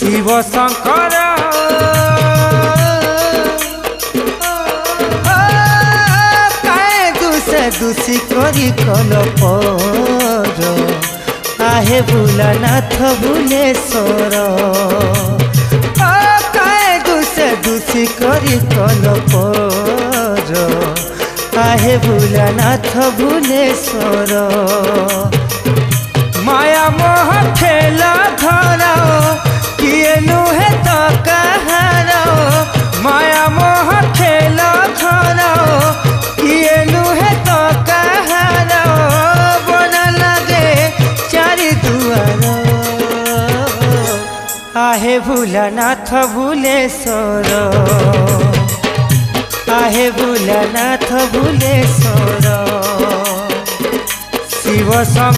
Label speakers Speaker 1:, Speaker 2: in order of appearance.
Speaker 1: शिव शंकर दूषी करी कलपर आहे भोलानाथ भुलेश्वर काहे दूषी करी कलपर आहे भोलानाथ भुलेश्वर माया मोह खेला धरा किए नुहे तो कहार माया मोह खेला धरा किए नुहे तो कहार बन लगे चारि दुआर आहे भोलानाथ भुलेश्वर आहे भोलानाथ भुलेश्वर शिव